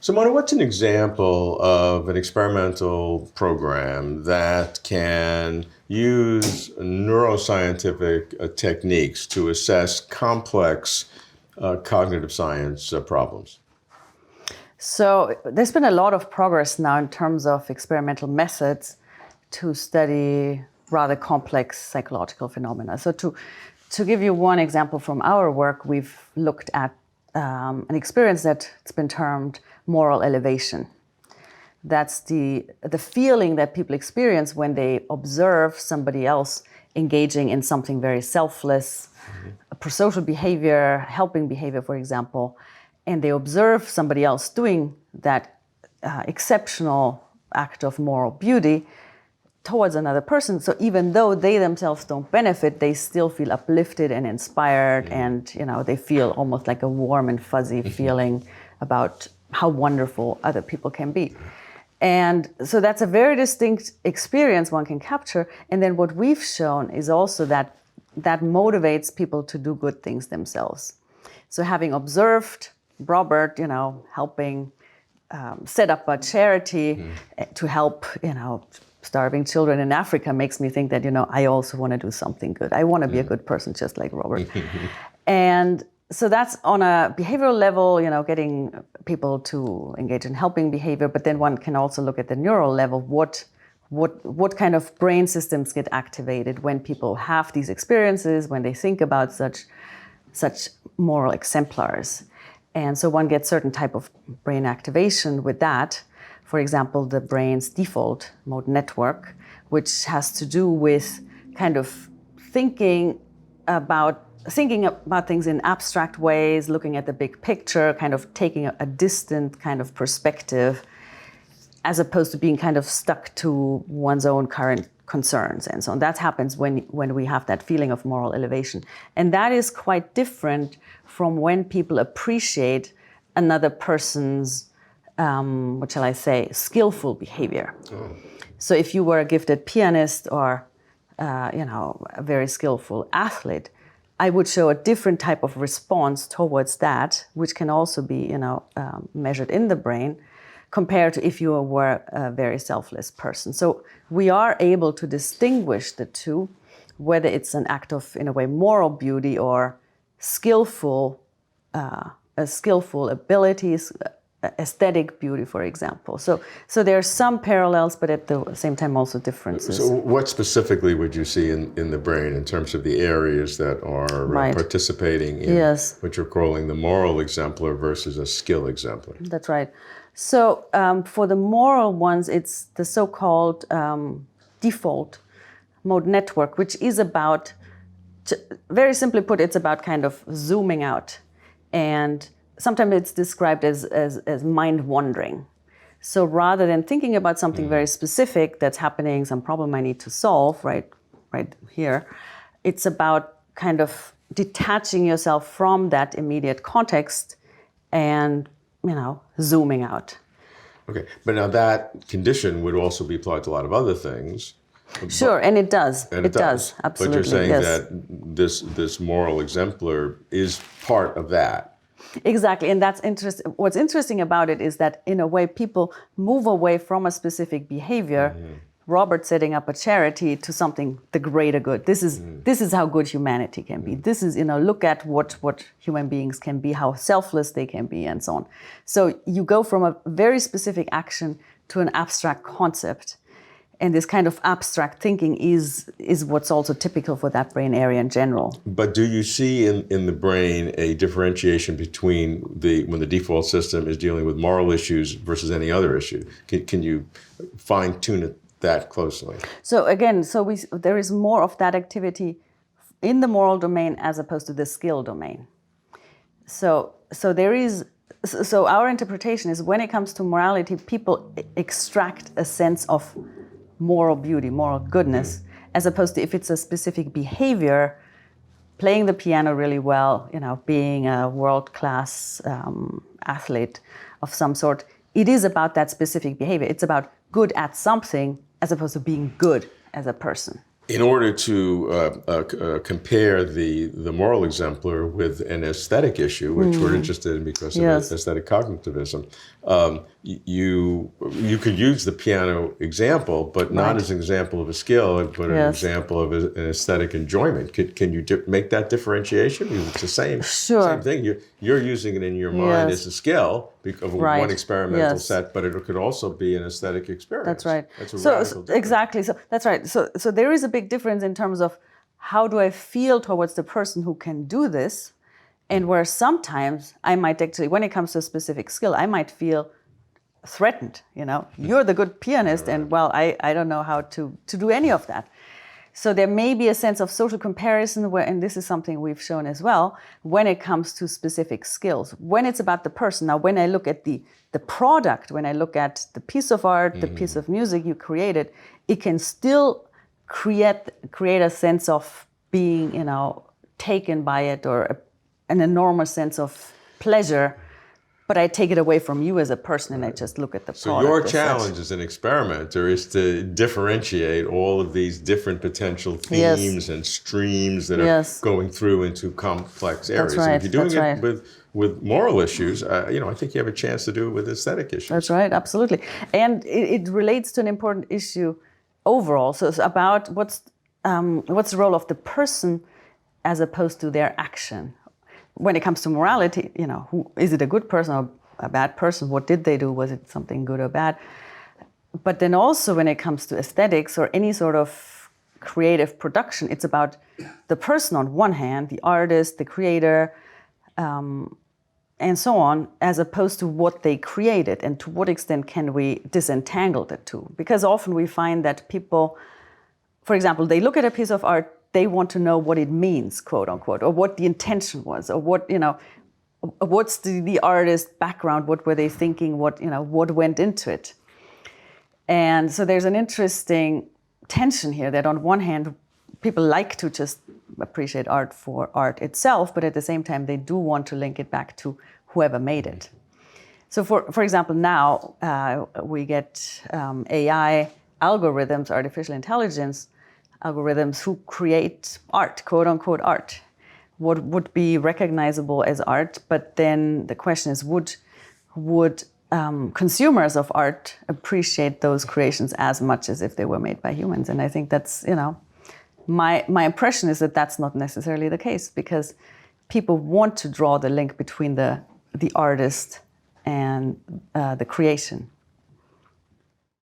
Simone, what's an example of an experimental program that can use neuroscientific techniques to assess complex cognitive science problems? So there's been a lot of progress now in terms of experimental methods to study rather complex psychological phenomena. So to give you one example from our work, we've looked at an experience that's been termed moral elevation. That's the feeling that people experience when they observe somebody else engaging in something very selfless, prosocial behavior, helping behavior, for example, and they observe somebody else doing that exceptional act of moral beauty towards another person. So even though they themselves don't benefit, they still feel uplifted and inspired, and they feel almost like a warm and fuzzy feeling about how wonderful other people can be. And so that's a very distinct experience one can capture. And then what we've shown is also that motivates people to do good things themselves. So having observed Robert, helping set up a charity to help, starving children in Africa makes me think that, I also want to do something good. I want to be a good person just like Robert. And so that's on a behavioral level, getting people to engage in helping behavior. But then one can also look at the neural level. What kind of brain systems get activated when people have these experiences, when they think about such moral exemplars? And so one gets certain type of brain activation with that. For example, the brain's default mode network, which has to do with kind of thinking about things in abstract ways, looking at the big picture, kind of taking a distant kind of perspective, as opposed to being kind of stuck to one's own current concerns and so on. That happens when we have that feeling of moral elevation. And that is quite different from when people appreciate another person's, skillful behavior. Oh. So if you were a gifted pianist or, a very skillful athlete, I would show a different type of response towards that, which can also be, measured in the brain, compared to if you were a very selfless person. So we are able to distinguish the two, whether it's an act of, in a way, moral beauty or skillful abilities, aesthetic beauty, for example. So there are some parallels, but at the same time also differences. So what specifically would you see in the brain in terms of the areas that are participating in what you're calling the moral exemplar versus a skill exemplar? That's right. So for the moral ones, it's the so-called default mode network, which is about, very simply put, it's about kind of zooming out. And sometimes it's described as mind wandering. So rather than thinking about something very specific that's happening, some problem I need to solve right here, it's about kind of detaching yourself from that immediate context and, zooming out. Okay, but now that condition would also be applied to a lot of other things. Sure, and it does. It does, absolutely. But you're saying that this moral exemplar is part of that. Exactly, and that's interesting. What's interesting about it is that, in a way, people move away from a specific behavior. Robert setting up a charity to something, the greater good. This is how good humanity can be. This is, look at what human beings can be, how selfless they can be, and so on. So you go from a very specific action to an abstract concept. And this kind of abstract thinking is what's also typical for that brain area in general. But do you see in the brain a differentiation between when the default system is dealing with moral issues versus any other issue? Can you fine-tune it that closely? So again, there is more of that activity in the moral domain as opposed to the skill domain. So our interpretation is when it comes to morality, people extract a sense of moral beauty, moral goodness, as opposed to if it's a specific behavior, playing the piano really well, being a world-class athlete of some sort. It is about that specific behavior. It's about good at something as opposed to being good as a person. in order to compare the moral exemplar with an aesthetic issue, which we're interested in because of Yes. aesthetic cognitivism, you could use the piano example, but not Right. as an example of a skill, but an Yes. example of an aesthetic enjoyment. Can you make that differentiation? Because it's the same Sure. thing. You're using it in your mind Yes. as a skill of Right. one experimental Yes. set, but it could also be an aesthetic experience. That's right. That's a So radical difference. exactly. So that's right. So there is a big difference in terms of how do I feel towards the person who can do this, and where sometimes I might actually, when it comes to a specific skill, I might feel threatened. You're the good pianist, and well, I don't know how to do any of that. So there may be a sense of social comparison where, and this is something we've shown as well, when it comes to specific skills. When it's about the person, now when I look at the product, when I look at the piece of art, the piece of music you created, it can still create a sense of being, taken by it, or an enormous sense of pleasure. But I take it away from you as a person, and I just look at the So product. your as challenge such. as an experimenter is to differentiate all of these different potential Yes. themes and streams that are Yes. going through into complex areas. right, And if you're doing that's it right. with moral issues, I think you have a chance to do it with aesthetic issues. That's right, absolutely. And it relates to an important issue overall. So it's about what's the role of the person as opposed to their action. When it comes to morality, is it a good person or a bad person? What did they do? Was it something good or bad? But then also when it comes to aesthetics or any sort of creative production, it's about the person on one hand, the artist, the creator, and so on, as opposed to what they created, and to what extent can we disentangle the two? Because often we find that people, for example, they look at a piece of art, they want to know what it means, quote unquote, or what the intention was, or what's the artist's background, what were they thinking, what went into it. And so there's an interesting tension here that on one hand, people like to just appreciate art for art itself, but at the same time, they do want to link it back to whoever made it. So for example, now we get AI algorithms, artificial intelligence algorithms who create art, quote unquote art, what would be recognizable as art. But then the question is, would consumers of art appreciate those creations as much as if they were made by humans? And I think that's, my impression is that that's not necessarily the case, because people want to draw the link between the artist and the creation.